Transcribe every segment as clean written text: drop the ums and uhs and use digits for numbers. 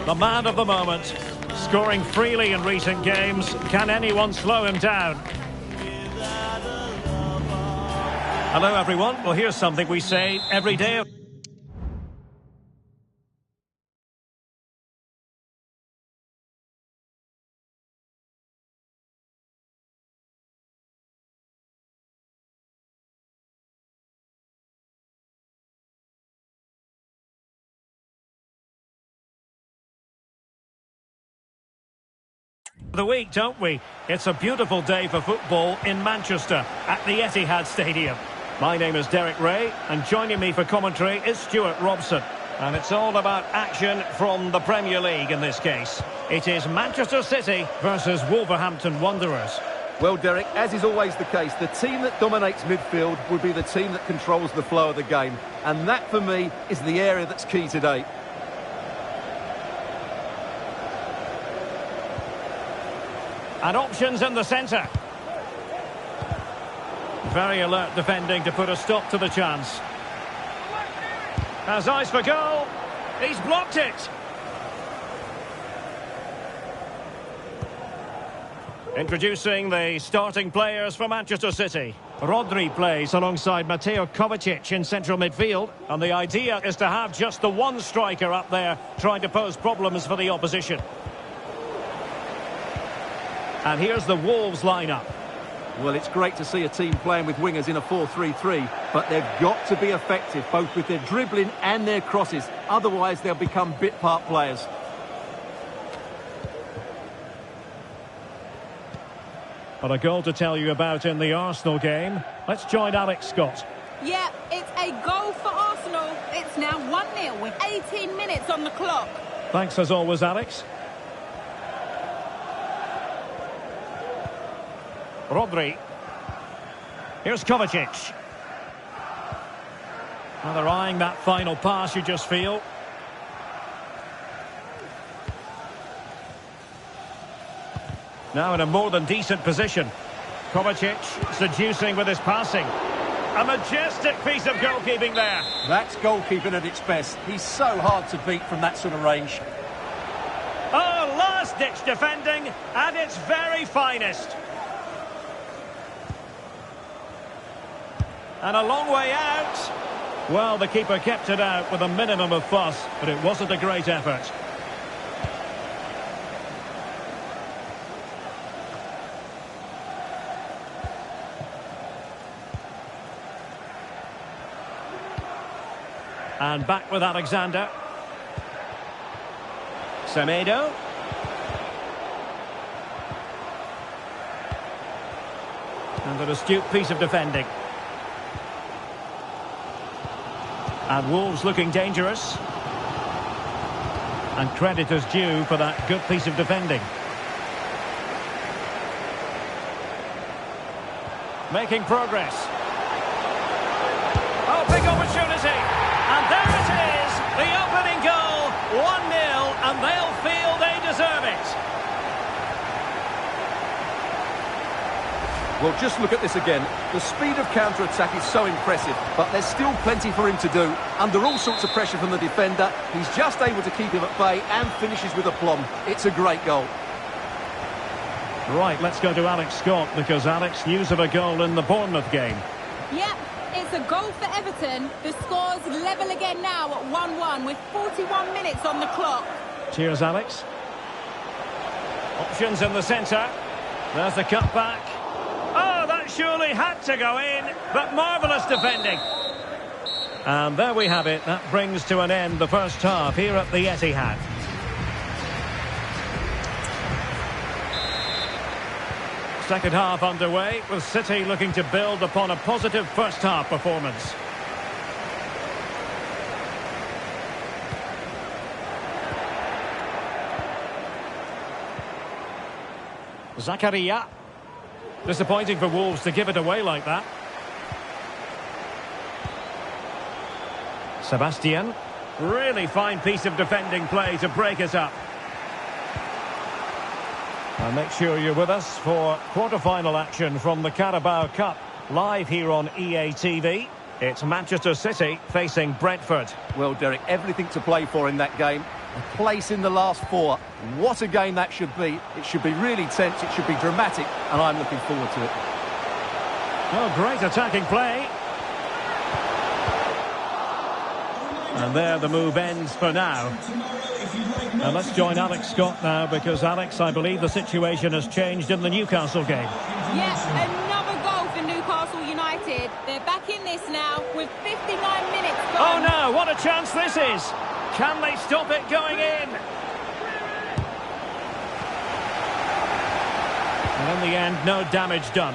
The man of the moment, scoring freely in recent games. Can anyone slow him down? Hello everyone, well here's something we say every day. The week, don't we? It's a beautiful day for football in Manchester at the Etihad Stadium. My name is Derek Ray, and joining me for commentary is Stuart Robson. And it's all about action from the Premier League in this case. It is Manchester City versus Wolverhampton Wanderers. Well, Derek, as is always the case, the team that dominates midfield will be the team that controls the flow of the game. And that, for me, is the area that's key today. And options in the centre. Very alert defending to put a stop to the chance. Has eyes for goal. He's blocked it. Introducing the starting players for Manchester City. Rodri plays alongside Mateo Kovacic in central midfield. And the idea is to have just the one striker up there trying to pose problems for the opposition. And here's the Wolves lineup. Well, it's great to see a team playing with wingers in a 4-3-3, but they've got to be effective, both with their dribbling and their crosses. Otherwise, they'll become bit-part players. But a goal to tell you about in the Arsenal game. Let's join Alex Scott. Yeah, it's a goal for Arsenal. It's now 1-0 with 18 minutes on the clock. Thanks as always, Alex. Rodri. Here's Kovacic. Well, they're eyeing that final pass, you just feel. Now in a more than decent position. Kovacic seducing with his passing. A majestic piece of goalkeeping there. That's goalkeeping at its best. He's so hard to beat from that sort of range. Oh, last-ditch defending at its very finest. And a long way out. Well, the keeper kept it out with a minimum of fuss, but it wasn't a great effort. And back with Alexander. Semedo. And an astute piece of defending. And Wolves looking dangerous. And credit is due for that good piece of defending. Making progress. Oh, big opportunity. And there it is. The opening goal. 1-0. And they'll feel they deserve it. Well, just look at this again. The speed of counter-attack is so impressive, but there's still plenty for him to do. Under all sorts of pressure from the defender, he's just able to keep him at bay and finishes with aplomb. It's a great goal. Right, let's go to Alex Scott, because Alex, news of a goal in the Bournemouth game. Yep, it's a goal for Everton. The score's level again now at 1-1 with 41 minutes on the clock. Cheers, Alex. Options in the centre. There's the cutback. Oh, that surely had to go in, but marvellous defending. And there we have it. That brings to an end the first half here at the Etihad. Second half underway, with City looking to build upon a positive first half performance. Zakaria. Disappointing for Wolves to give it away like that. Sebastian. Really fine piece of defending play to break it up. And make sure you're with us for quarter-final action from the Carabao Cup, live here on EA TV. It's Manchester City facing Brentford. Well, Derek, everything to play for in that game. A place in the last four. What a game that should be. It should be really tense, it should be dramatic, and I'm looking forward to it. Oh, great attacking play. And there the move ends for now. And let's join Alex Scott now, because Alex, I believe the situation has changed in the Newcastle game. Yes, another goal for Newcastle United. They're back in this now with 59 minutes gone. Oh no, what a chance this is! Can they stop it going in? And in the end, no damage done.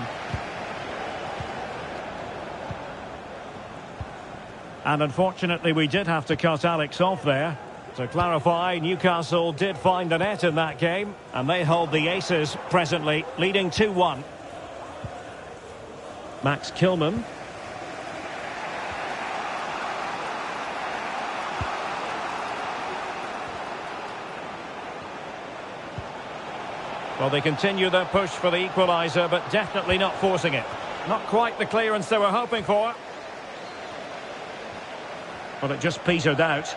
And unfortunately, we did have to cut Alex off there. To clarify, Newcastle did find the net in that game, and they hold the aces presently, leading 2-1. Max Kilman. Well, they continue their push for the equaliser, but definitely not forcing it. Not quite the clearance they were hoping for. Well, it just petered out.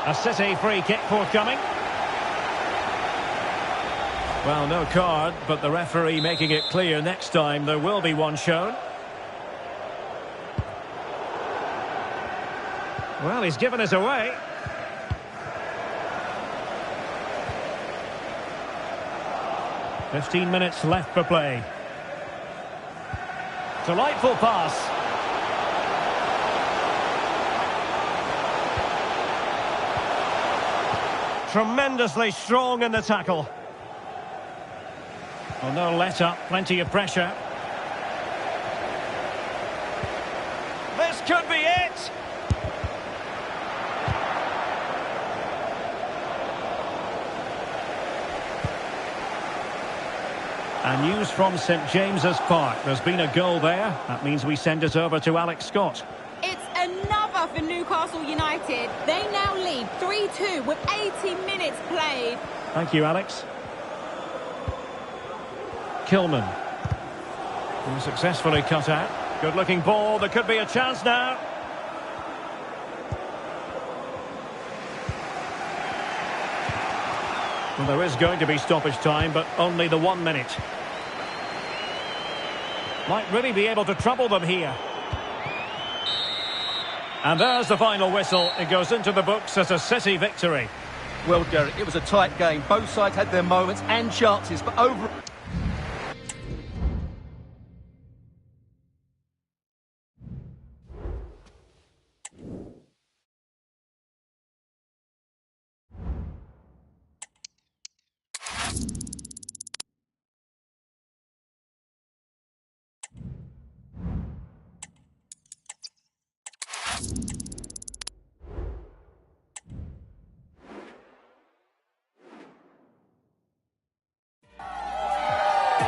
A City free kick forthcoming. Well, no card, but the referee making it clear next time there will be one shown. Well, he's given us away. "15 minutes left for play. Delightful pass. Tremendously strong in the tackle. Well, no let up, plenty of pressure. This could be it! And news from St James's Park. There's been a goal there. That means we send it over to Alex Scott. It's another for Newcastle United. They now lead 3-2 with 80 minutes played. Thank you, Alex. Kilman. Successfully cut out. Good-looking ball. There could be a chance now. Well, there is going to be stoppage time, but only the 1 minute. Might really be able to trouble them here. And there's the final whistle. It goes into the books as a City victory. Well, Derek, it was a tight game. Both sides had their moments and chances, but over...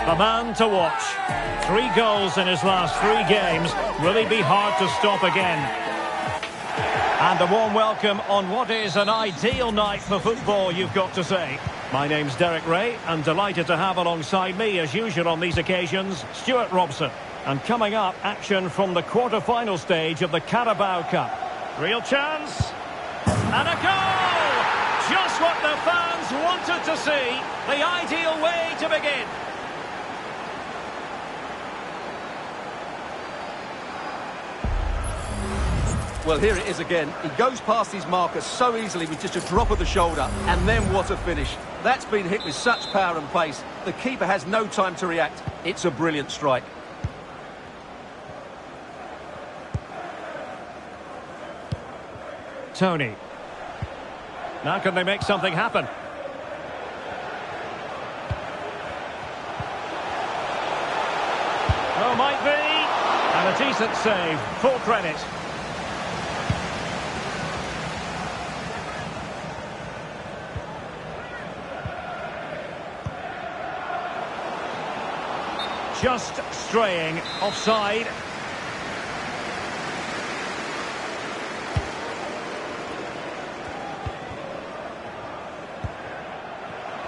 The man to watch. 3 goals in his last 3 games. Will he be hard to stop again? And a warm welcome on what is an ideal night for football, you've got to say. My name's Derek Ray, and delighted to have alongside me, as usual on these occasions, Stuart Robson. And coming up, action from the quarter-final stage of the Carabao Cup. Real chance. And a goal! Just what the fans wanted to see. The ideal way to begin. Well, here it is again. He goes past his marker so easily with just a drop of the shoulder. And then what a finish. That's been hit with such power and pace. The keeper has no time to react. It's a brilliant strike. Tony. Now can they make something happen? Oh, might be. And a decent save. Full credit. Just straying offside.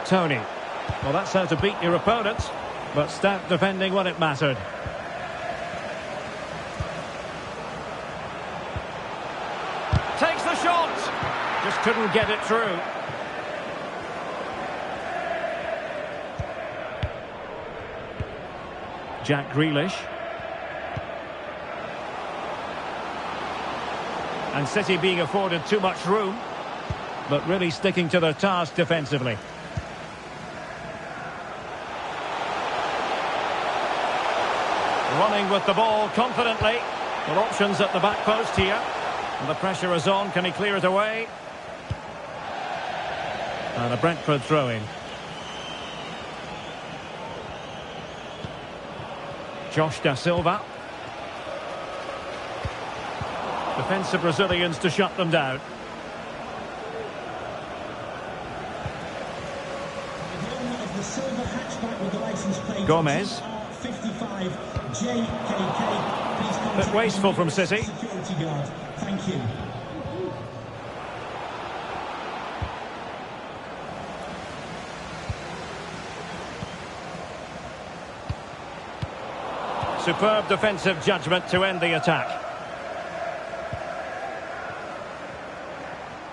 Tony. Well, that's how to beat your opponents, but stout defending when it mattered. Takes the shot. Just couldn't get it through. Jack Grealish. And City being afforded too much room, but really sticking to their task defensively. Running with the ball confidently. There are options at the back post here. And the pressure is on. Can he clear it away? And a Brentford throw-in. Josh Da Silva. Defensive Brazilians to shut them down. Gomez. Bit wasteful from City. Thank you. Superb defensive judgment to end the attack.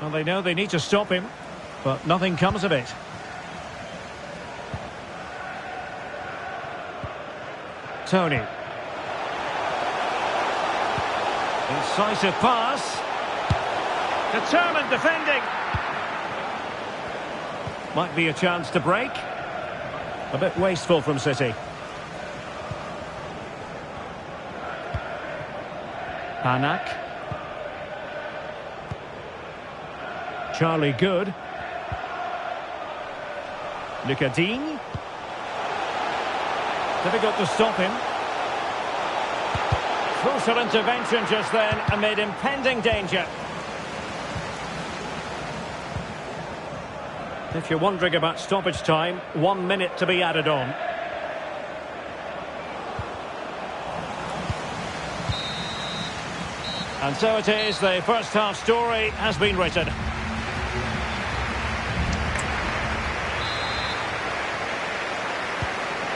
Well, they know they need to stop him, but nothing comes of it. Tony. Incisive pass. Determined defending. Might be a chance to break. A bit wasteful from City. Panak. Charlie Good. Lucas Digne. Difficult to stop him. Crucial intervention just then amid impending danger. If you're wondering about stoppage time, 1 minute to be added on. And so it is, the first half story has been written.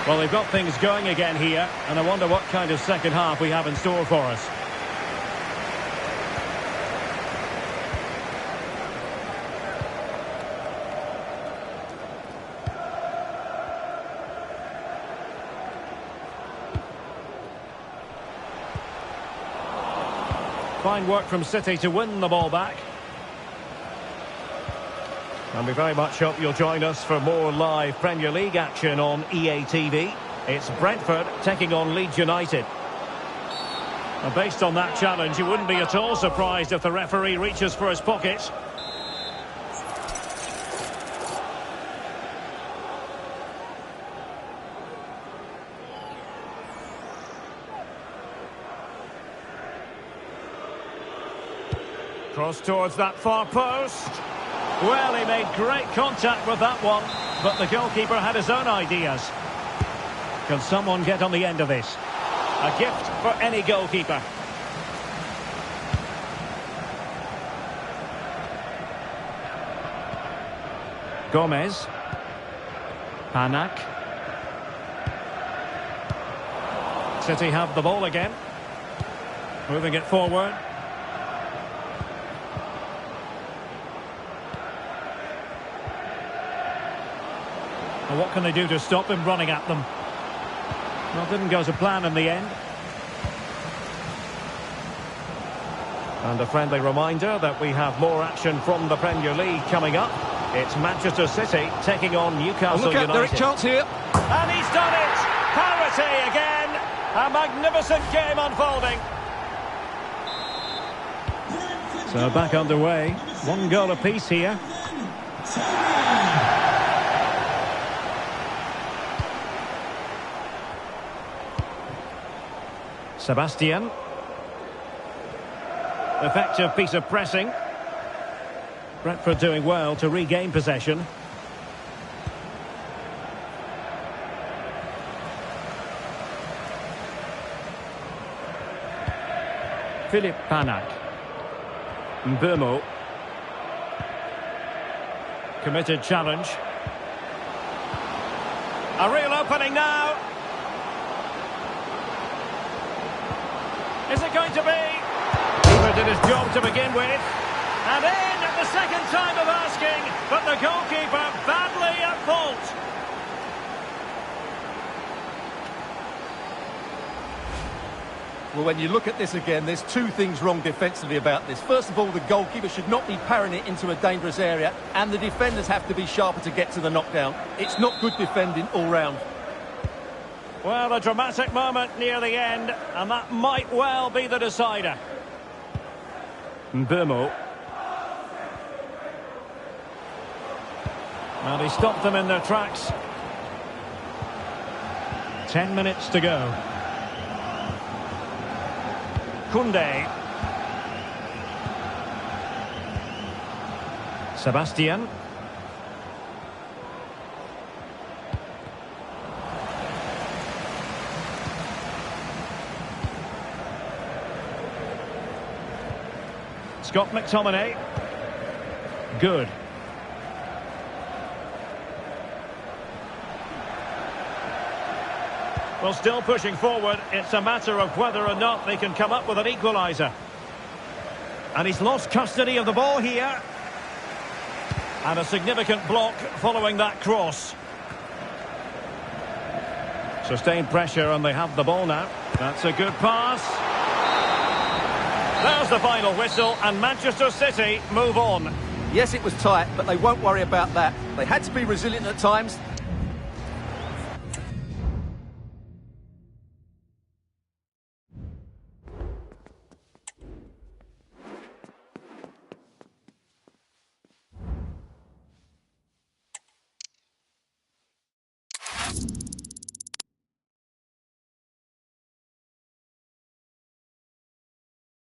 Well, they've got things going again here, and I wonder what kind of second half we have in store for us. Fine work from City to win the ball back. And we very much hope you'll join us for more live Premier League action on EA TV. It's Brentford taking on Leeds United. And based on that challenge, you wouldn't be at all surprised if the referee reaches for his pocket. Cross towards that far post. Well, he made great contact with that one, but the goalkeeper had his own ideas. Can someone get on the end of this? A gift for any goalkeeper. Gomez. Panak. City have the ball again. Moving it forward. And what can they do to stop him running at them? Well, didn't go to plan in the end. And a friendly reminder that we have more action from the Premier League coming up. It's Manchester City taking on Newcastle Look at United. Derek, chance here. And he's done it! Parity again! A magnificent game unfolding. So back underway. 1 goal apiece here. Sebastian. Effective piece of pressing. Brentford doing well to regain possession. Philip Panak. Mbeumo. Committed challenge. A real opening now. Is it going to be? Keeper did his job to begin with. And in the second time of asking, but the goalkeeper badly at fault. Well, when you look at this again, there's two things wrong defensively about this. First of all, the goalkeeper should not be parrying it into a dangerous area, and the defenders have to be sharper to get to the knockdown. It's not good defending all round. Well, a dramatic moment near the end, and that might well be the decider. Mbeumo. And he stopped them in their tracks. 10 minutes to go. Koundé. Sebastian. Scott McTominay. Good. Well, still pushing forward. It's a matter of whether or not they can come up with an equaliser. And he's lost custody of the ball here. And a significant block following that cross. Sustained pressure and they have the ball now. That's a good pass. There's the final whistle and Manchester City move on. Yes, it was tight, but they won't worry about that. They had to be resilient at times.